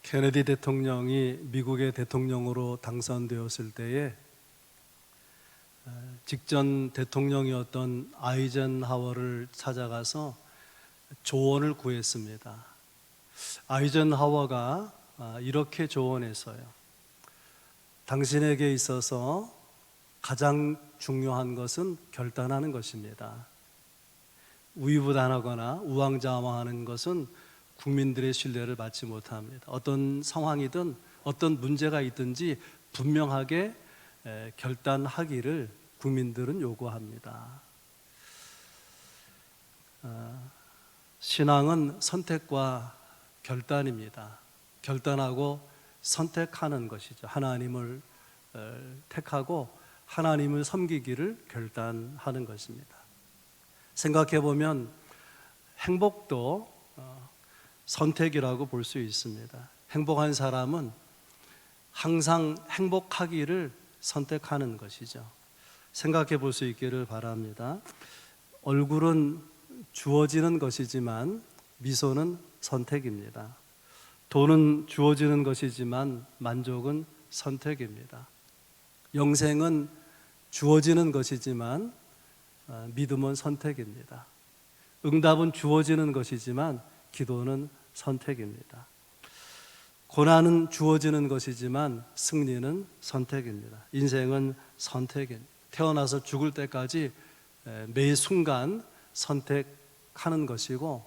케네디 대통령이 미국의 대통령으로 당선되었을 때에 직전 대통령이었던 아이젠하워를 찾아가서 조언을 구했습니다. 아이젠하워가 이렇게 조언했어요. 당신에게 있어서 가장 중요한 것은 결단하는 것입니다. 우유부단하거나 우왕좌왕하는 것은 국민들의 신뢰를 받지 못합니다. 어떤 상황이든 어떤 문제가 있든지 분명하게 결단하기를 국민들은 요구합니다. 신앙은 선택과 결단입니다. 결단하고 선택하는 것이죠. 하나님을 택하고 하나님을 섬기기를 결단하는 것입니다. 생각해 보면 행복도 선택이라고 볼 수 있습니다. 행복한 사람은 항상 행복하기를 선택하는 것이죠. 생각해 볼 수 있기를 바랍니다. 얼굴은 주어지는 것이지만 미소는 선택입니다. 돈은 주어지는 것이지만 만족은 선택입니다. 영생은 주어지는 것이지만 믿음은 선택입니다. 응답은 주어지는 것이지만 기도는 선택입니다. 고난은 주어지는 것이지만 승리는 선택입니다. 인생은 선택입니다. 태어나서 죽을 때까지 매 순간 선택하는 것이고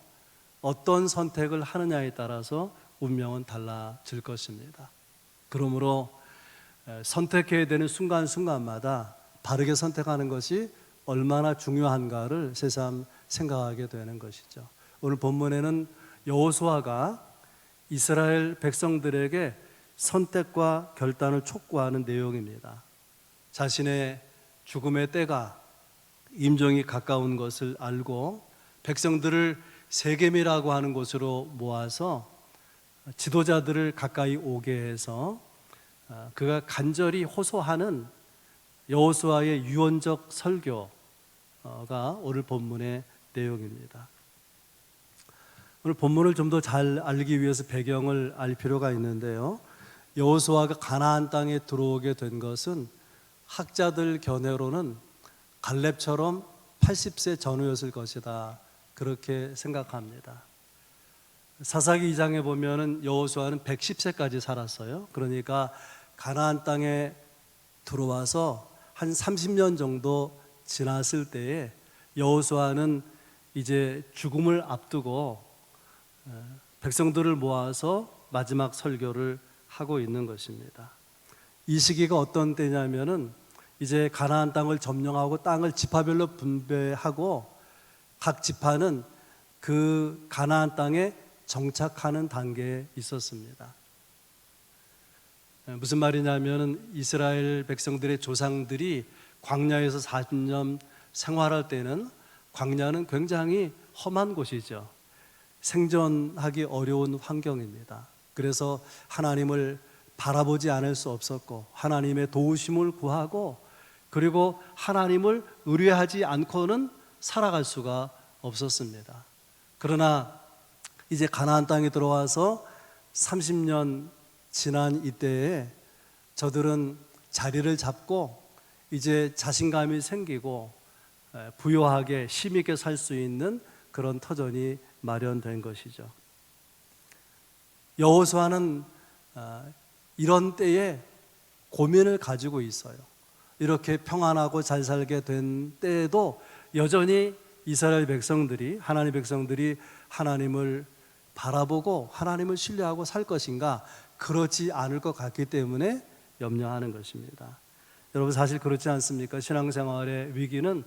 어떤 선택을 하느냐에 따라서 운명은 달라질 것입니다. 그러므로 선택해야 되는 순간순간마다 바르게 선택하는 것이 얼마나 중요한가를 새삼 생각하게 되는 것이죠. 오늘 본문에는 여호수아가 이스라엘 백성들에게 선택과 결단을 촉구하는 내용입니다. 자신의 죽음의 때가 임종이 가까운 것을 알고 백성들을 세겜이라고 하는 곳으로 모아서 지도자들을 가까이 오게 해서 그가 간절히 호소하는 여호수아의 유언적 설교가 오늘 본문의 내용입니다. 오늘 본문을 좀 더 잘 알기 위해서 배경을 알 필요가 있는데요. 여호수아가 가나안 땅에 들어오게 된 것은 학자들 견해로는 갈렙처럼 80세 전후였을 것이다, 그렇게 생각합니다. 사사기 2장에 보면은 여호수아는 110세까지 살았어요. 그러니까 가나안 땅에 들어와서 한 30년 정도 지났을 때에 여호수아는 이제 죽음을 앞두고 백성들을 모아서 마지막 설교를 하고 있는 것입니다. 이 시기가 어떤 때냐면은 이제 가나안 땅을 점령하고 땅을 지파별로 분배하고 각 지파는 그 가나안 땅에 정착하는 단계에 있었습니다. 무슨 말이냐면은 이스라엘 백성들의 조상들이 광야에서 40년 생활할 때는 광야는 굉장히 험한 곳이죠. 생존하기 어려운 환경입니다. 그래서 하나님을 바라보지 않을 수 없었고 하나님의 도우심을 구하고 그리고 하나님을 의뢰하지 않고는 살아갈 수가 없었습니다. 그러나 이제 가나안 땅에 들어와서 30년 지난 이때에 저들은 자리를 잡고 이제 자신감이 생기고 부유하게 힘있게 살 수 있는 그런 터전이 마련된 것이죠. 여호수아는 이런 때에 고민을 가지고 있어요. 이렇게 평안하고 잘 살게 된 때에도 여전히 이스라엘 백성들이, 하나님 백성들이 하나님을 바라보고 하나님을 신뢰하고 살 것인가, 그렇지 않을 것 같기 때문에 염려하는 것입니다. 여러분, 사실 그렇지 않습니까? 신앙생활의 위기는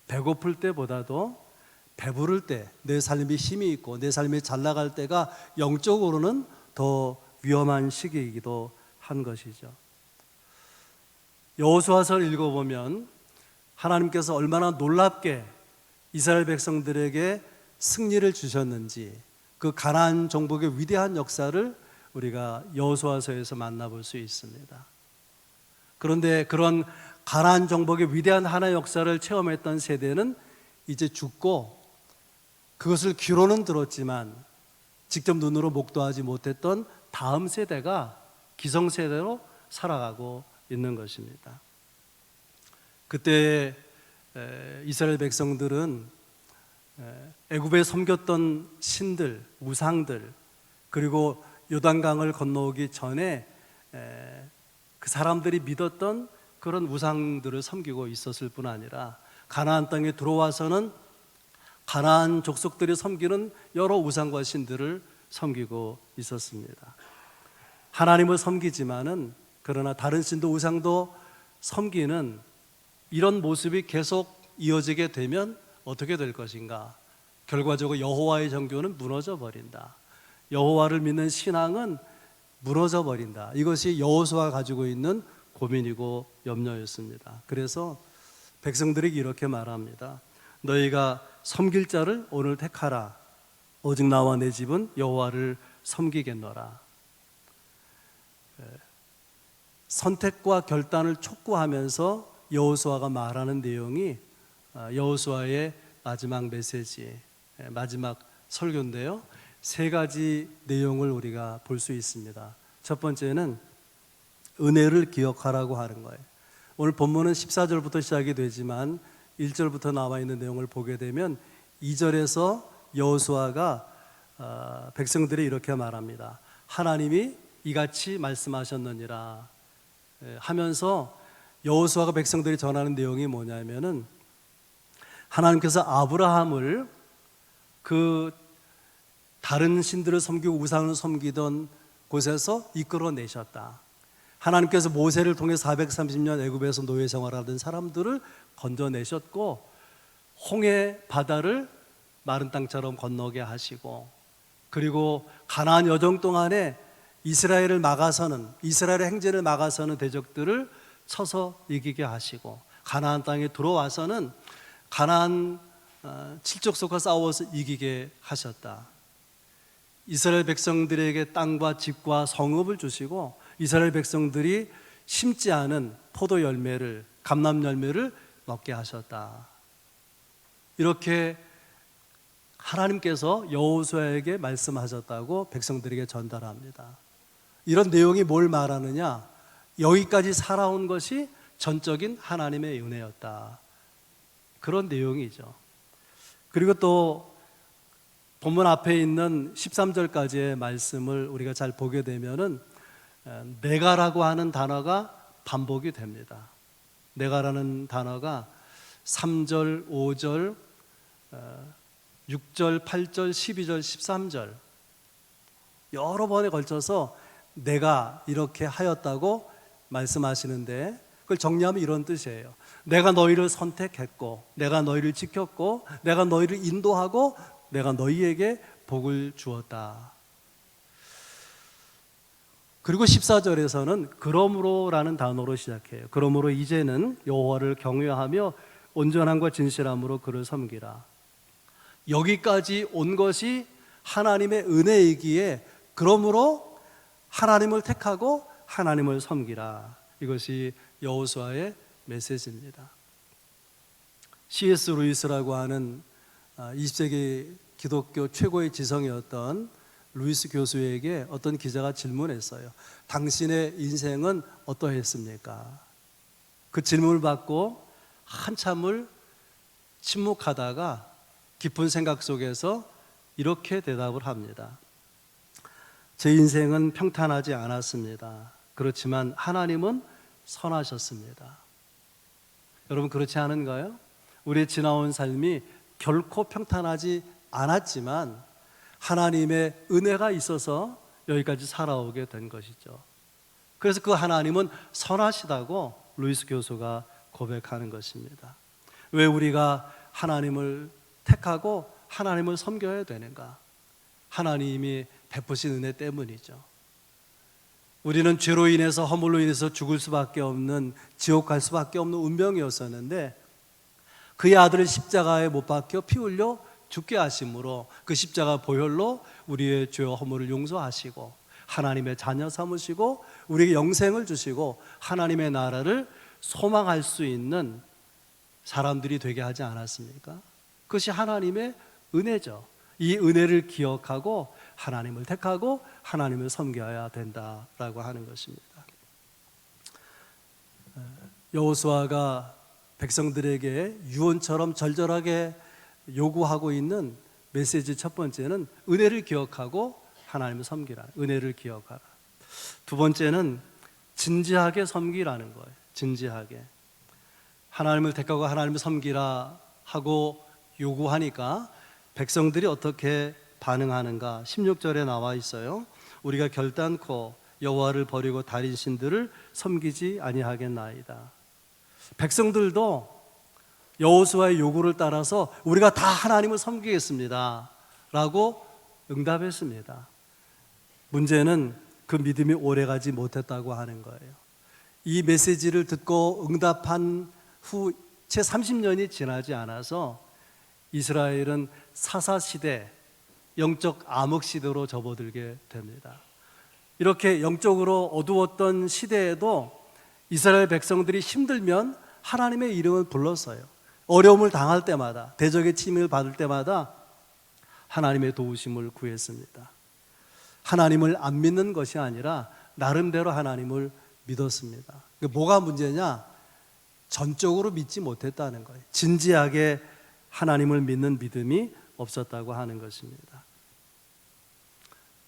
배고플 때보다도 배부를 때, 내 삶이 힘이 있고 내 삶이 잘 나갈 때가 영적으로는 더 위험한 시기이기도 한 것이죠. 여호수아서를 읽어보면 하나님께서 얼마나 놀랍게 이스라엘 백성들에게 승리를 주셨는지, 그 가나안 정복의 위대한 역사를 우리가 여호수아서에서 만나볼 수 있습니다. 그런데 그런 가나안 정복의 위대한 하나의 역사를 체험했던 세대는 이제 죽고 그것을 귀로는 들었지만 직접 눈으로 목도하지 못했던 다음 세대가 기성세대로 살아가고 있는 것입니다. 그때 이스라엘 백성들은 애굽에 섬겼던 신들, 우상들, 그리고 요단강을 건너오기 전에 그 사람들이 믿었던 그런 우상들을 섬기고 있었을 뿐 아니라 가나안 땅에 들어와서는 가나안 족속들이 섬기는 여러 우상과 신들을 섬기고 있었습니다. 하나님을 섬기지만은 그러나 다른 신도 우상도 섬기는 이런 모습이 계속 이어지게 되면 어떻게 될 것인가? 결과적으로 여호와의 정교는 무너져 버린다. 여호와를 믿는 신앙은 무너져 버린다. 이것이 여호수아가 가지고 있는 고민이고 염려였습니다. 그래서 백성들이 이렇게 말합니다. 너희가 섬길 자를 오늘 택하라. 오직 나와 내 집은 여호와를 섬기겠노라. 선택과 결단을 촉구하면서 여호수아가 말하는 내용이 여호수아의 마지막 메시지, 마지막 설교인데요. 세 가지 내용을 우리가 볼 수 있습니다. 첫 번째는 은혜를 기억하라고 하는 거예요. 오늘 본문은 14절부터 시작이 되지만 1절부터 나와 있는 내용을 보게 되면 2절에서 여호수아가 백성들이 이렇게 말합니다. 하나님이 이같이 말씀하셨느니라 하면서 여호수아가 백성들이 전하는 내용이 뭐냐면은 하나님께서 아브라함을 그 다른 신들을 섬기고 우상을 섬기던 곳에서 이끌어내셨다. 하나님께서 모세를 통해 430년 애굽에서 노예 생활하던 사람들을 건져내셨고 홍해 바다를 마른 땅처럼 건너게 하시고 그리고 가나안 여정 동안에 이스라엘의 행진을 막아서는 대적들을 쳐서 이기게 하시고 가나안 땅에 들어와서는 가나안 칠족속과 싸워서 이기게 하셨다. 이스라엘 백성들에게 땅과 집과 성읍을 주시고 이스라엘 백성들이 심지 않은 포도 열매를, 감람 열매를 먹게 하셨다. 이렇게 하나님께서 여호수아에게 말씀하셨다고 백성들에게 전달합니다. 이런 내용이 뭘 말하느냐? 여기까지 살아온 것이 전적인 하나님의 은혜였다. 그런 내용이죠. 그리고 또 본문 앞에 있는 13절까지의 말씀을 우리가 잘 보게 되면은 내가라고 하는 단어가 반복이 됩니다. 내가라는 단어가 3절, 5절, 6절, 8절, 12절, 13절 여러 번에 걸쳐서 내가 이렇게 하였다고 말씀하시는데 그걸 정리하면 이런 뜻이에요. 내가 너희를 선택했고 내가 너희를 지켰고 내가 너희를 인도하고 내가 너희에게 복을 주었다. 그리고 14절에서는 그러므로라는 단어로 시작해요. 그러므로 이제는 여호와를 경외하며 온전함과 진실함으로 그를 섬기라. 여기까지 온 것이 하나님의 은혜이기에 그러므로 하나님을 택하고 하나님을 섬기라. 이것이 여호수아의 메시지입니다. C.S. 루이스라고 하는 20세기 기독교 최고의 지성이었던 루이스 교수에게 어떤 기자가 질문했어요. 당신의 인생은 어떠했습니까? 그 질문을 받고 한참을 침묵하다가 깊은 생각 속에서 이렇게 대답을 합니다. 제 인생은 평탄하지 않았습니다. 그렇지만 하나님은 선하셨습니다. 여러분 그렇지 않은가요? 우리의 지나온 삶이 결코 평탄하지 않았지만 하나님의 은혜가 있어서 여기까지 살아오게 된 것이죠. 그래서 그 하나님은 선하시다고 루이스 교수가 고백하는 것입니다. 왜 우리가 하나님을 택하고 하나님을 섬겨야 되는가? 하나님이 베푸신 은혜 때문이죠. 우리는 죄로 인해서 허물로 인해서 죽을 수밖에 없는 지옥 갈 수밖에 없는 운명이었었는데 그의 아들을 십자가에 못 박혀 피 흘려 죽게 하심으로 그 십자가 보혈로 우리의 죄와 허물을 용서하시고 하나님의 자녀 삼으시고 우리에게 영생을 주시고 하나님의 나라를 소망할 수 있는 사람들이 되게 하지 않았습니까? 그것이 하나님의 은혜죠. 이 은혜를 기억하고 하나님을 택하고 하나님을 섬겨야 된다라고 하는 것입니다. 여호수아가 백성들에게 유언처럼 절절하게 요구하고 있는 메시지 첫 번째는 은혜를 기억하고 하나님을 섬기라. 은혜를 기억하라. 두 번째는 진지하게 섬기라는 거예요. 진지하게. 하나님을 택하고 하나님을 섬기라 하고 요구하니까 백성들이 어떻게 반응하는가? 16절에 나와 있어요. 우리가 결단코 여호와를 버리고 다른 신들을 섬기지 아니하겠나이다. 백성들도 여호수아의 요구를 따라서 우리가 다 하나님을 섬기겠습니다 라고 응답했습니다. 문제는 그 믿음이 오래가지 못했다고 하는 거예요. 이 메시지를 듣고 응답한 후 채 30년이 지나지 않아서 이스라엘은 사사시대, 영적 암흑시대로 접어들게 됩니다. 이렇게 영적으로 어두웠던 시대에도 이스라엘 백성들이 힘들면 하나님의 이름을 불렀어요. 어려움을 당할 때마다, 대적의 침입을 받을 때마다 하나님의 도우심을 구했습니다. 하나님을 안 믿는 것이 아니라 나름대로 하나님을 믿었습니다. 뭐가 문제냐? 전적으로 믿지 못했다는 거예요. 진지하게 하나님을 믿는 믿음이 없었다고 하는 것입니다.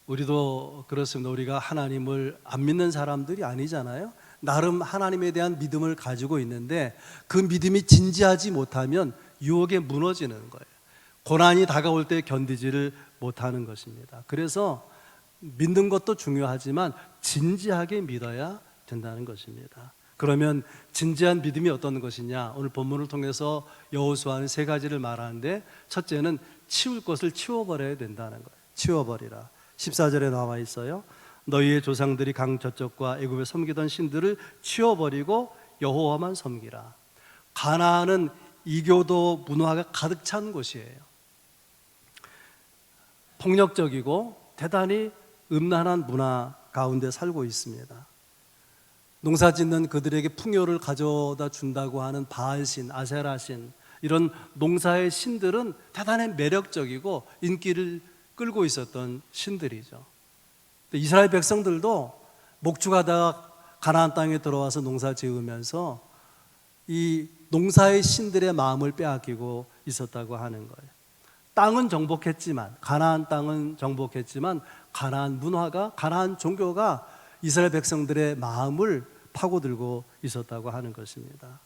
우리도 그렇습니다. 우리가 하나님을 안 믿는 사람들이 아니잖아요. 나름 하나님에 대한 믿음을 가지고 있는데 그 믿음이 진지하지 못하면 유혹에 무너지는 거예요. 고난이 다가올 때 견디지를 못하는 것입니다. 그래서 믿는 것도 중요하지만 진지하게 믿어야 된다는 것입니다. 그러면 진지한 믿음이 어떤 것이냐? 오늘 본문을 통해서 여호수아는 세 가지를 말하는데 첫째는 치울 것을 치워버려야 된다는 거예요. 치워버리라. 14절에 나와 있어요. 너희의 조상들이 강 저쪽과 애굽에 섬기던 신들을 치워버리고 여호와만 섬기라. 가나안은 이교도 문화가 가득 찬 곳이에요. 폭력적이고 대단히 음란한 문화 가운데 살고 있습니다. 농사짓는 그들에게 풍요를 가져다 준다고 하는 바알신, 아세라신 이런 농사의 신들은 대단히 매력적이고 인기를 끌고 있었던 신들이죠. 이스라엘 백성들도 목축하다가 가나안 땅에 들어와서 농사 지으면서 이 농사의 신들의 마음을 빼앗기고 있었다고 하는 거예요. 땅은 정복했지만, 가나안 땅은 정복했지만 가나안 문화가, 가나안 종교가 이스라엘 백성들의 마음을 파고들고 있었다고 하는 것입니다.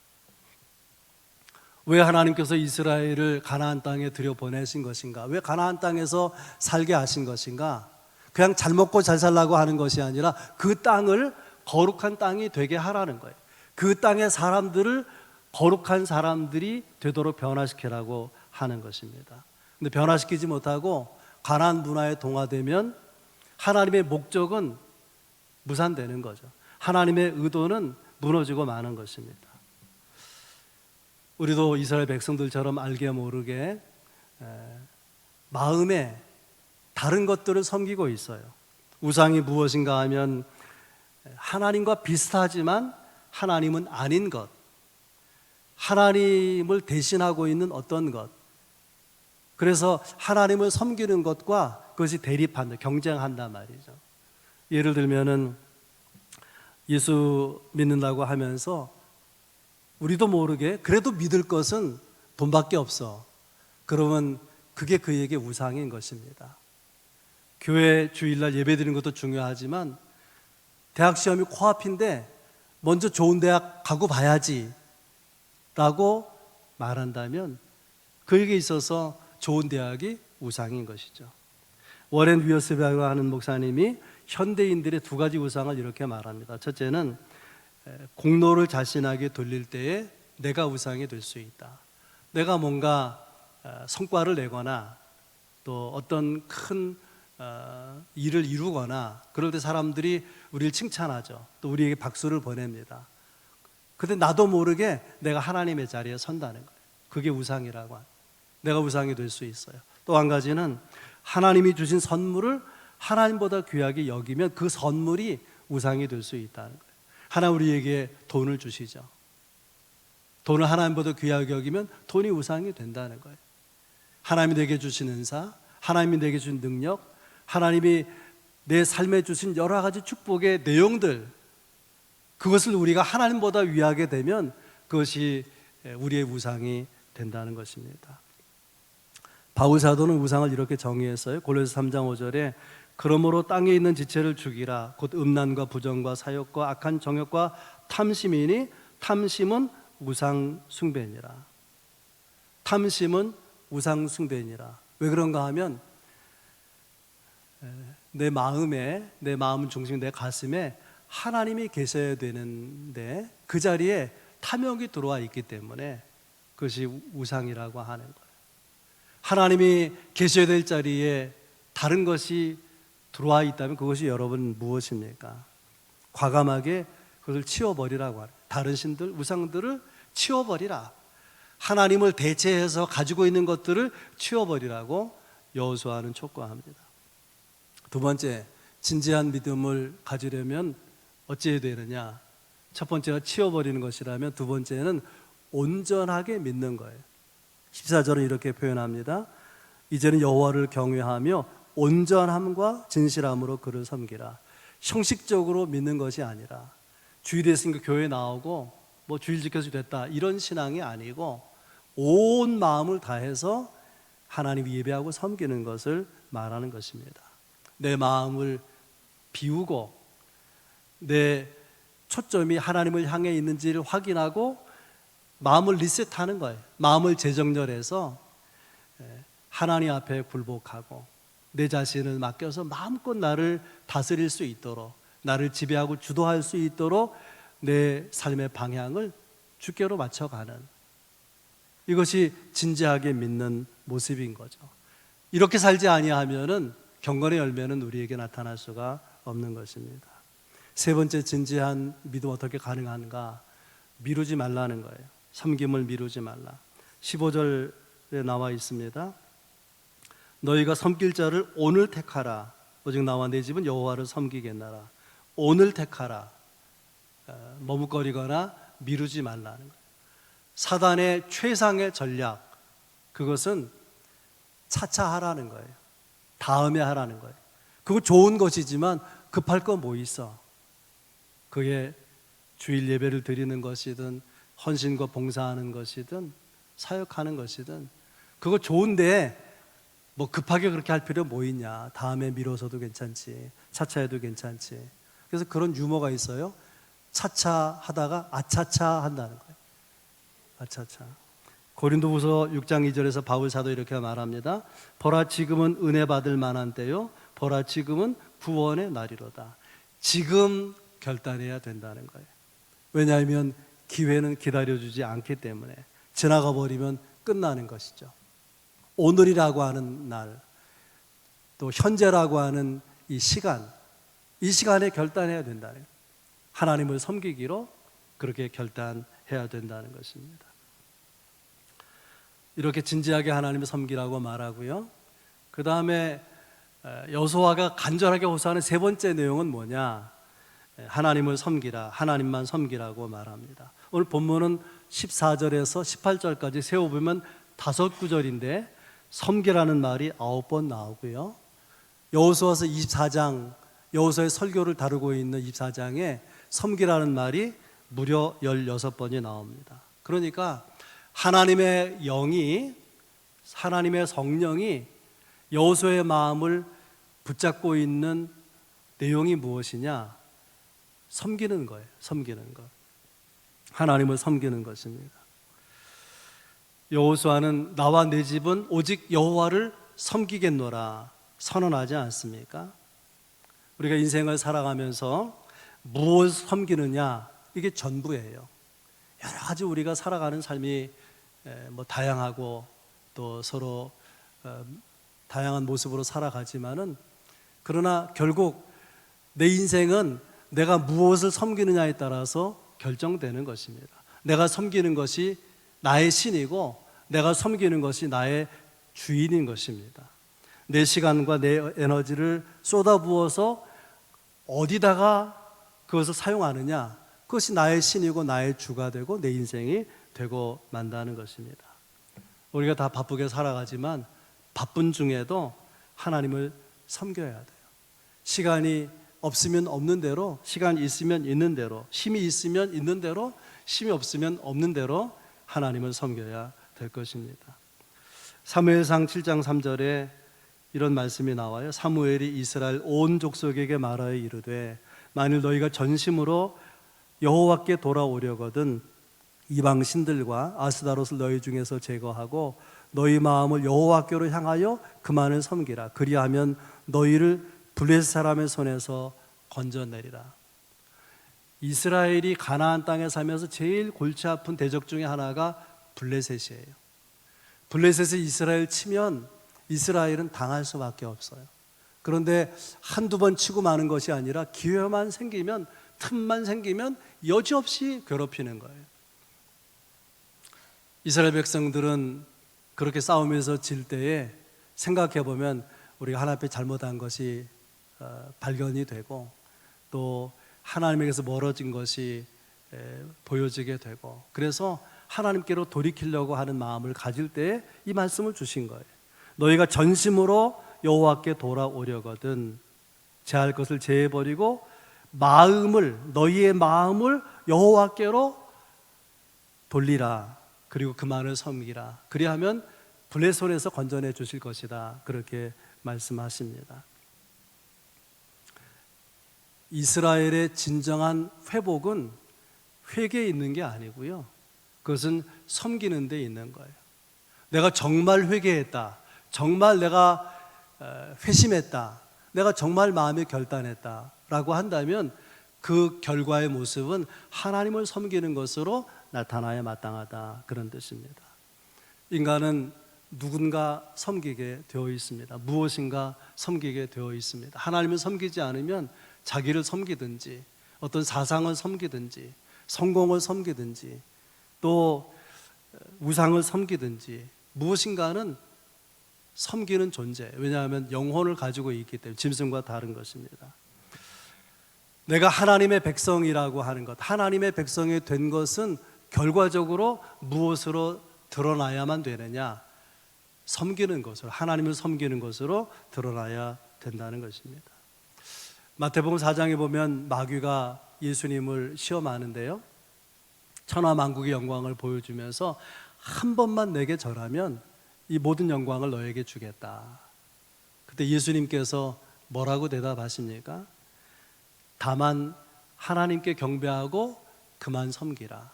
왜 하나님께서 이스라엘을 가나안 땅에 들여보내신 것인가? 왜 가나안 땅에서 살게 하신 것인가? 그냥 잘 먹고 잘 살라고 하는 것이 아니라 그 땅을 거룩한 땅이 되게 하라는 거예요. 그 땅의 사람들을 거룩한 사람들이 되도록 변화시키라고 하는 것입니다. 근데 변화시키지 못하고 가나안 문화에 동화되면 하나님의 목적은 무산되는 거죠. 하나님의 의도는 무너지고 마는 것입니다. 우리도 이스라엘 백성들처럼 알게 모르게 마음에 다른 것들을 섬기고 있어요. 우상이 무엇인가 하면 하나님과 비슷하지만 하나님은 아닌 것, 하나님을 대신하고 있는 어떤 것, 그래서 하나님을 섬기는 것과 그것이 대립한다, 경쟁한단 말이죠. 예를 들면은 예수 믿는다고 하면서 우리도 모르게 그래도 믿을 것은 돈밖에 없어. 그러면 그게 그에게 우상인 것입니다. 교회 주일날 예배 드리는 것도 중요하지만 대학 시험이 코앞인데 먼저 좋은 대학 가고 봐야지 라고 말한다면 그에게 있어서 좋은 대학이 우상인 것이죠. 워렌 위어스베라고 하는 목사님이 현대인들의 두 가지 우상을 이렇게 말합니다. 첫째는 공로를 자신에게 돌릴 때에 내가 우상이 될 수 있다. 내가 뭔가 성과를 내거나 또 어떤 큰 일을 이루거나 그럴 때 사람들이 우리를 칭찬하죠. 또 우리에게 박수를 보냅니다. 근데 나도 모르게 내가 하나님의 자리에 선다는 거예요. 그게 우상이라고 합니다. 내가 우상이 될 수 있어요. 또 한 가지는 하나님이 주신 선물을 하나님보다 귀하게 여기면 그 선물이 우상이 될 수 있다는 거예요. 하나님 우리에게 돈을 주시죠. 돈을 하나님보다 귀하게 여기면 돈이 우상이 된다는 거예요. 하나님이 내게 주신 은사, 하나님이 내게 주신 능력, 하나님이 내 삶에 주신 여러 가지 축복의 내용들, 그것을 우리가 하나님보다 위하게 되면 그것이 우리의 우상이 된다는 것입니다. 바울 사도는 우상을 이렇게 정의했어요. 골로새 3장 5절에 그러므로 땅에 있는 지체를 죽이라. 곧 음란과 부정과 사욕과 악한 정욕과 탐심이니 탐심은 우상 숭배니라. 탐심은 우상 숭배니라. 왜 그런가 하면 내 마음 중심, 내 가슴에 하나님이 계셔야 되는데 그 자리에 탐욕이 들어와 있기 때문에 그것이 우상이라고 하는 거예요. 하나님이 계셔야 될 자리에 다른 것이 들어와 있다면 그것이 여러분 무엇입니까? 과감하게 그것을 치워버리라고 하는, 다른 신들, 우상들을 치워버리라. 하나님을 대체해서 가지고 있는 것들을 치워버리라고 여호수아는 촉구합니다. 두 번째, 진지한 믿음을 가지려면 어찌해야 되느냐? 첫 번째가 치워버리는 것이라면 두 번째는 온전하게 믿는 거예요. 14절은 이렇게 표현합니다. 이제는 여호와를 경외하며 온전함과 진실함으로 그를 섬기라. 형식적으로 믿는 것이 아니라 주일에 있으니까 교회 나오고 뭐 주일 지켜서 됐다 이런 신앙이 아니고 온 마음을 다해서 하나님 예배하고 섬기는 것을 말하는 것입니다. 내 마음을 비우고 내 초점이 하나님을 향해 있는지를 확인하고 마음을 리셋하는 거예요. 마음을 재정렬해서 하나님 앞에 굴복하고 내 자신을 맡겨서 마음껏 나를 다스릴 수 있도록, 나를 지배하고 주도할 수 있도록 내 삶의 방향을 주께로 맞춰가는, 이것이 진지하게 믿는 모습인 거죠. 이렇게 살지 아니하면은 경건의 열매는 우리에게 나타날 수가 없는 것입니다. 세 번째, 진지한 믿음 어떻게 가능한가? 미루지 말라는 거예요. 섬김을 미루지 말라. 15절에 나와 있습니다. 너희가 섬길 자를 오늘 택하라. 오직 나와 내 집은 여호와를 섬기겠나라. 오늘 택하라. 머뭇거리거나 미루지 말라는 거예요. 사단의 최상의 전략, 그것은 차차 하라는 거예요. 다음에 하라는 거예요. 그거 좋은 것이지만 급할 거 뭐 있어? 그게 주일 예배를 드리는 것이든 헌신과 봉사하는 것이든 사역하는 것이든 그거 좋은데 뭐 급하게 그렇게 할 필요 뭐 있냐? 다음에 미뤄서도 괜찮지, 차차 해도 괜찮지. 그래서 그런 유머가 있어요. 차차 하다가 아차차 한다는 거예요. 아차차. 고린도후서 6장 2절에서 바울 사도 이렇게 말합니다. 보라 지금은 은혜 받을 만한 때요, 보라 지금은 구원의 날이로다. 지금 결단해야 된다는 거예요. 왜냐하면 기회는 기다려주지 않기 때문에 지나가 버리면 끝나는 것이죠. 오늘이라고 하는 날, 또 현재라고 하는 이 시간, 이 시간에 결단해야 된다는 거예요. 하나님을 섬기기로 그렇게 결단해야 된다는 것입니다. 이렇게 진지하게 하나님을 섬기라고 말하고요. 그 다음에 여호수아가 간절하게 호소하는 세 번째 내용은 뭐냐? 하나님을 섬기라, 하나님만 섬기라고 말합니다. 오늘 본문은 14절에서 18절까지 세워보면 5구절인데 섬기라는 말이 9번 나오고요. 여호수아서 24장, 여호수아의 설교를 다루고 있는 24장에 섬기라는 말이 무려 16번이 나옵니다. 그러니까 하나님의 영이, 하나님의 성령이 여호수아의 마음을 붙잡고 있는 내용이 무엇이냐? 섬기는 거예요. 섬기는 것. 하나님을 섬기는 것입니다. 여호수아는 나와 내 집은 오직 여호와를 섬기겠노라 선언하지 않습니까? 우리가 인생을 살아가면서 무엇을 섬기느냐, 이게 전부예요. 여러 가지 우리가 살아가는 삶이 뭐 다양하고 또 서로 다양한 모습으로 살아가지만은, 그러나 결국 내 인생은 내가 무엇을 섬기느냐에 따라서 결정되는 것입니다. 내가 섬기는 것이 나의 신이고 내가 섬기는 것이 나의 주인인 것입니다. 내 시간과 내 에너지를 쏟아부어서 어디다가 그것을 사용하느냐, 그것이 나의 신이고 나의 주가 되고 내 인생이 되고 만다는 것입니다. 우리가 다 바쁘게 살아가지만 바쁜 중에도 하나님을 섬겨야 돼요. 시간이 없으면 없는 대로, 시간이 있으면 있는 대로, 힘이 있으면 있는 대로, 힘이 없으면 없는 대로 하나님을 섬겨야 될 것입니다. 사무엘상 7장 3절에 이런 말씀이 나와요. 사무엘이 이스라엘 온 족속에게 말하여 이르되 만일 너희가 전심으로 여호와께 돌아오려거든 이방 신들과 아스다롯을 너희 중에서 제거하고 너희 마음을 여호와께로 향하여 그만을 섬기라. 그리하면 너희를 블레셋 사람의 손에서 건져내리라. 이스라엘이 가나안 땅에 살면서 제일 골치 아픈 대적 중에 하나가 블레셋이에요. 블레셋이 이스라엘 치면 이스라엘은 당할 수밖에 없어요. 그런데 한두 번 치고 마는 것이 아니라 기회만 생기면, 틈만 생기면 여지없이 괴롭히는 거예요. 이스라엘 백성들은 그렇게 싸우면서 질 때에 생각해 보면 우리가 하나님 앞에 잘못한 것이 발견이 되고 또 하나님에게서 멀어진 것이 보여지게 되고, 그래서 하나님께로 돌이키려고 하는 마음을 가질 때에 이 말씀을 주신 거예요. 너희가 전심으로 여호와께 돌아오려거든 제할 것을 제해버리고 너희의 마음을 여호와께로 돌리라. 그리고 그만을 섬기라. 그리하면 블레셋 손에서 건져내 주실 것이다. 그렇게 말씀하십니다. 이스라엘의 진정한 회복은 회개에 있는 게 아니고요, 그것은 섬기는 데 있는 거예요. 내가 정말 회개했다, 정말 내가 회심했다, 내가 정말 마음에 결단했다 라고 한다면 그 결과의 모습은 하나님을 섬기는 것으로 나타나야 마땅하다, 그런 뜻입니다. 인간은 누군가 섬기게 되어 있습니다. 무엇인가 섬기게 되어 있습니다. 하나님을 섬기지 않으면 자기를 섬기든지 어떤 사상을 섬기든지 성공을 섬기든지 또 우상을 섬기든지 무엇인가는 섬기는 존재. 왜냐하면 영혼을 가지고 있기 때문에 짐승과 다른 것입니다. 내가 하나님의 백성이라고 하는 것, 하나님의 백성이 된 것은 결과적으로 무엇으로 드러나야만 되느냐? 섬기는 것으로, 하나님을 섬기는 것으로 드러나야 된다는 것입니다. 마태복음 4장에 보면 마귀가 예수님을 시험하는데요, 천하만국의 영광을 보여주면서 한 번만 내게 절하면 이 모든 영광을 너에게 주겠다. 그때 예수님께서 뭐라고 대답하십니까? 다만 하나님께 경배하고 그만 섬기라.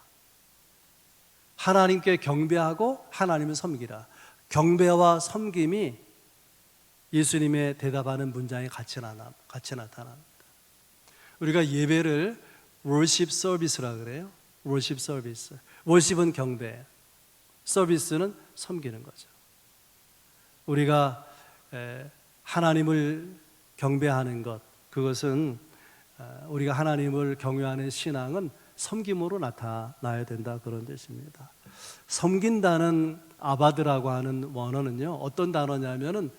하나님께 경배하고 하나님을 섬기라. 경배와 섬김이 예수님의 대답하는 문장에 같이 나타납니다. 우리가 예배를 worship service라 그래요. worship service. worship은 경배, 서비스는 섬기는 거죠. 우리가 하나님을 경배하는 것, 그것은 우리가 하나님을 경외하는 신앙은 섬김으로 나타나야 된다, 그런 뜻입니다. 섬긴다는 아바드라고 하는 원어는요, 어떤 단어냐면은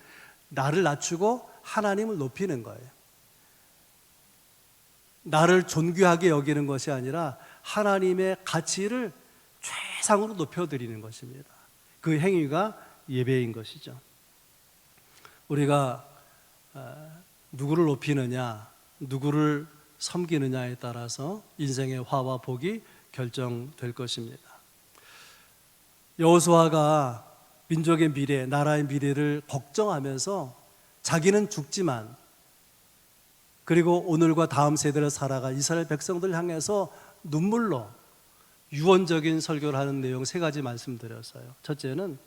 나를 낮추고 하나님을 높이는 거예요. 나를 존귀하게 여기는 것이 아니라 하나님의 가치를 최상으로 높여드리는 것입니다. 그 행위가 예배인 것이죠. 우리가 누구를 높이느냐, 누구를 섬기느냐에 따라서 인생의 화와 복이 결정될 것입니다. 여호수아가 민족의 미래, 나라의 미래를 걱정하면서 자기는 죽지만, 그리고 오늘과 다음 세대를 살아가 이스라엘 백성들 향해서 눈물로 유언적인 설교를 하는 내용 3가지 말씀드렸어요. 첫째는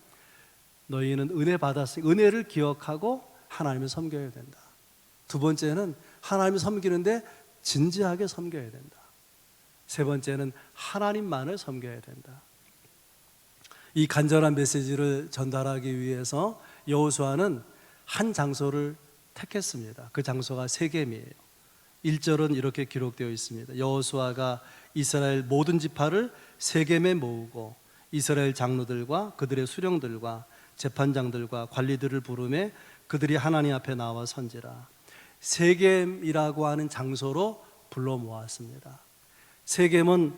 너희는 은혜 받았으니 은혜를 기억하고 하나님을 섬겨야 된다. 두 번째는 하나님을 섬기는데 진지하게 섬겨야 된다. 세 번째는 하나님만을 섬겨야 된다. 이 간절한 메시지를 전달하기 위해서 여호수아는 한 장소를 택했습니다. 그 장소가 세겜이에요. 1절은 이렇게 기록되어 있습니다. 여호수아가 이스라엘 모든 지파를 세겜에 모으고 이스라엘 장로들과 그들의 수령들과 재판장들과 관리들을 부르매 그들이 하나님 앞에 나와 선지라. 세겜이라고 하는 장소로 불러 모았습니다. 세겜은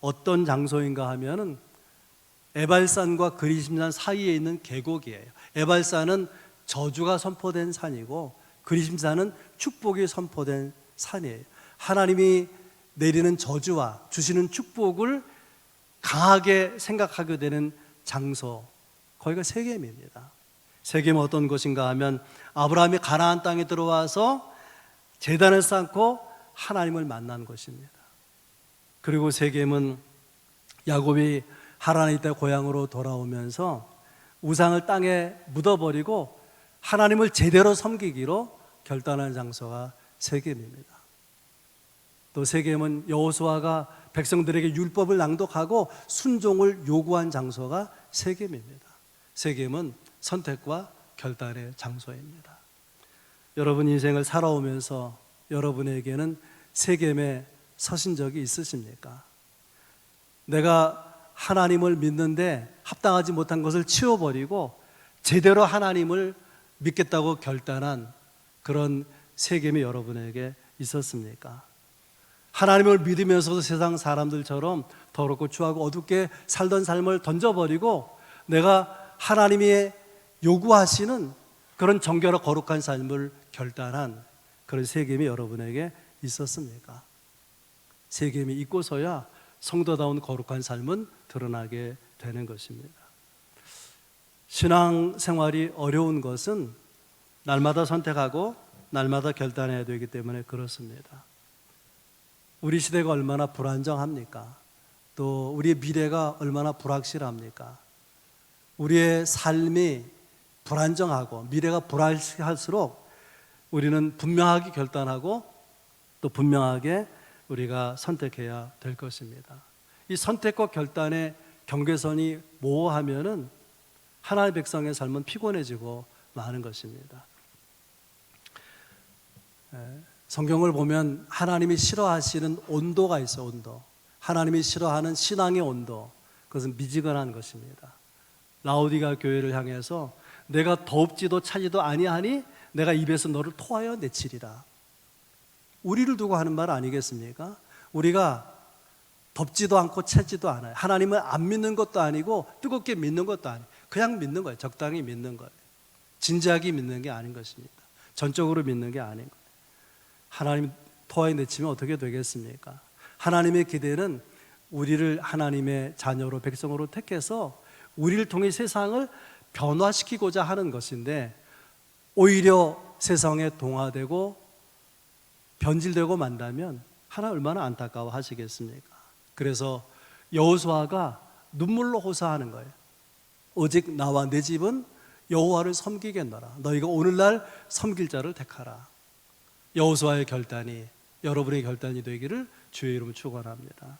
어떤 장소인가 하면은 에발산과 그리심산 사이에 있는 계곡이에요. 에발산은 저주가 선포된 산이고 그리심산은 축복이 선포된 산이에요. 하나님이 내리는 저주와 주시는 축복을 강하게 생각하게 되는 장소, 거기가 세겜입니다. 세겜은 어떤 곳인가 하면 아브라함이 가나안 땅에 들어와서 제단을 쌓고 하나님을 만난 곳입니다. 그리고 세겜은 야곱이 하란에 있다 고향으로 돌아오면서 우상을 땅에 묻어버리고 하나님을 제대로 섬기기로 결단한 장소가 세겜입니다. 또 세겜은 여호수아가 백성들에게 율법을 낭독하고 순종을 요구한 장소가 세겜입니다. 세겜은 선택과 결단의 장소입니다. 여러분 인생을 살아오면서 여러분에게는 세겜에 서신 적이 있으십니까? 내가 하나님을 믿는데 합당하지 못한 것을 치워버리고 제대로 하나님을 믿겠다고 결단한 그런 세겜이 여러분에게 있었습니까? 하나님을 믿으면서도 세상 사람들처럼 더럽고 추하고 어둡게 살던 삶을 던져버리고 내가 하나님이 요구하시는 그런 정결하고 거룩한 삶을 결단한 그런 세겜이 여러분에게 있었습니까? 세겜이 있고서야 성도다운 거룩한 삶은 드러나게 되는 것입니다. 신앙생활이 어려운 것은 날마다 선택하고 날마다 결단해야 되기 때문에 그렇습니다. 우리 시대가 얼마나 불안정합니까? 또 우리의 미래가 얼마나 불확실합니까? 우리의 삶이 불안정하고 미래가 불확실할수록 우리는 분명하게 결단하고 또 분명하게 우리가 선택해야 될 것입니다. 이 선택과 결단의 경계선이 모호하면은 하나님의 백성의 삶은 피곤해지고 마는 것입니다. 성경을 보면 하나님이 싫어하시는 온도가 있어요. 온도. 하나님이 싫어하는 신앙의 온도, 그것은 미지근한 것입니다. 라오디가 교회를 향해서 내가 덥지도 차지도 아니하니 내가 입에서 너를 토하여 내치리라. 우리를 두고 하는 말 아니겠습니까? 우리가 덥지도 않고 차지도 않아요. 하나님을 안 믿는 것도 아니고 뜨겁게 믿는 것도 아니에요. 그냥 믿는 거예요. 적당히 믿는 거예요. 진지하게 믿는 게 아닌 것입니다. 전적으로 믿는 게 아닌 거예요. 하나님 토하여 내치면 어떻게 되겠습니까? 하나님의 기대는 우리를 하나님의 자녀로 백성으로 택해서 우리를 통해 세상을 변화시키고자 하는 것인데 오히려 세상에 동화되고 변질되고 만다면 하나님 얼마나 안타까워 하시겠습니까? 그래서 여호수아가 눈물로 호소하는 거예요. 오직 나와 내 집은 여호와를 섬기겠노라. 너희가 오늘날 섬길 자를 택하라. 여호수아의 결단이 여러분의 결단이 되기를 주의 이름으로 축원합니다.